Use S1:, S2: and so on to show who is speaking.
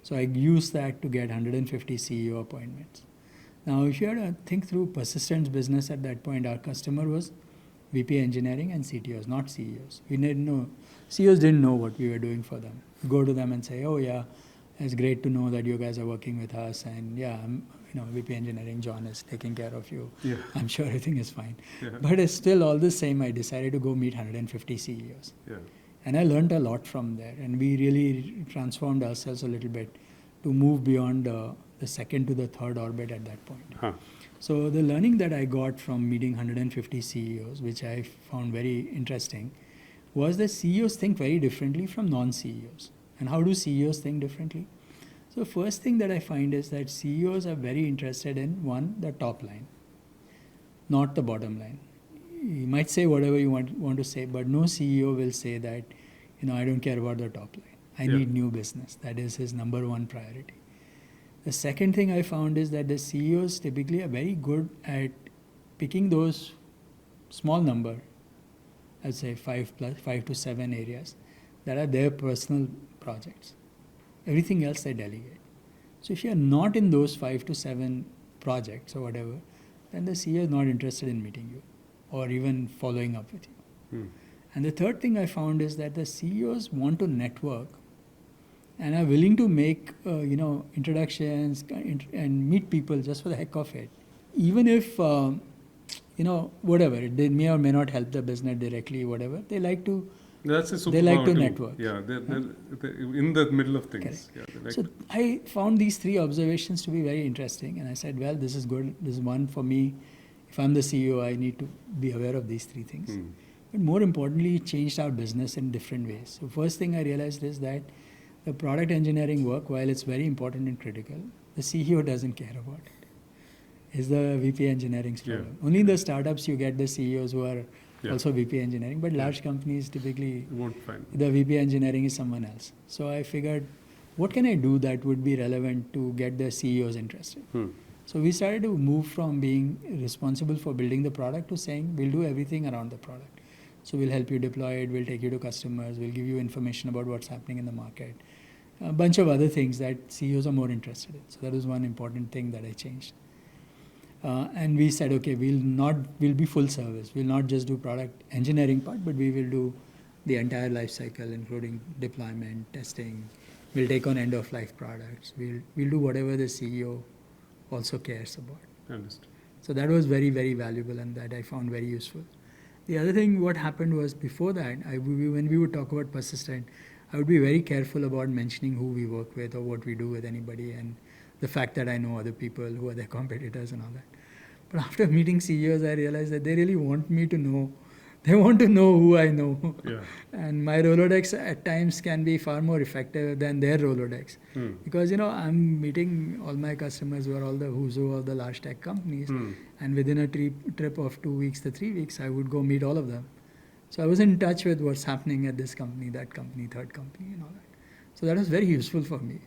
S1: So I used that to get 150 CEO appointments. Now, if you had to think through Persistent's business at that point, our customer was VP engineering and CTOs, not CEOs. We didn't know, CEOs didn't know what we were doing for them. Go to them and say, oh yeah, it's great to know that you guys are working with us, and yeah, VP engineering, John is taking care of you.
S2: Yeah.
S1: I'm sure everything is fine.
S2: Yeah.
S1: But it's still all the same. I decided to go meet 150 CEOs.
S2: Yeah.
S1: And I learned a lot from there, and we really transformed ourselves a little bit to move beyond the second to the third orbit at that point.
S2: Huh.
S1: So the learning that I got from meeting 150 CEOs, which I found very interesting, was that CEOs think very differently from non-CEOs. And how do CEOs think differently? So first thing that I find is that CEOs are very interested in, one, the top line, not the bottom line. You might say whatever you want to say, but no CEO will say that, I don't care about the top line. I need new business. That is his number one priority. The second thing I found is that the CEOs typically are very good at picking those small number, I'd say 5 to 7 areas that are their personal projects. Everything else they delegate. So if you're not in those 5 to 7 projects or whatever, then the CEO is not interested in meeting you or even following up with you. And the third thing I found is that the CEOs want to network and are willing to make introductions and meet people just for the heck of it. Even if, whatever, they may or may not help the business directly, whatever, they like to network.
S2: Yeah, they're in the middle of things. Yeah,
S1: so I found these 3 observations to be very interesting, and I said, well, this is good. This is one for me. If I'm the CEO, I need to be aware of these 3 things. But more importantly, it changed our business in different ways. So first thing I realized is that the product engineering work, while it's very important and critical, the CEO doesn't care about it. It's the VP engineering's problem. Only in the startups you get the CEOs who are also VP engineering, but large companies typically, the VP engineering is someone else. So I figured, what can I do that would be relevant to get the CEOs interested? So we started to move from being responsible for building the product to saying, we'll do everything around the product. So we'll help you deploy it, we'll take you to customers, we'll give you information about what's happening in the market. A bunch of other things that CEOs are more interested in. So that was one important thing that I changed. And we said, okay, we'll be full service. We'll not just do product engineering part, but we will do the entire life cycle, including deployment, testing. We'll take on end of life products. We'll do whatever the CEO also cares about.
S2: Understood.
S1: So that was very, very valuable, and that I found very useful. The other thing, what happened was before that, when we would talk about Persistent, I would be very careful about mentioning who we work with or what we do with anybody, and the fact that I know other people who are their competitors and all that. But after meeting CEOs, I realized that they really want me to know. They want to know who I know.
S2: Yeah.
S1: And my Rolodex at times can be far more effective than their Rolodex. Because, I'm meeting all my customers who are all the who's who of the large tech companies. And within a trip of 2 weeks to 3 weeks, I would go meet all of them. So I was in touch with what's happening at this company, that company, third company and all that. So that was very useful for me.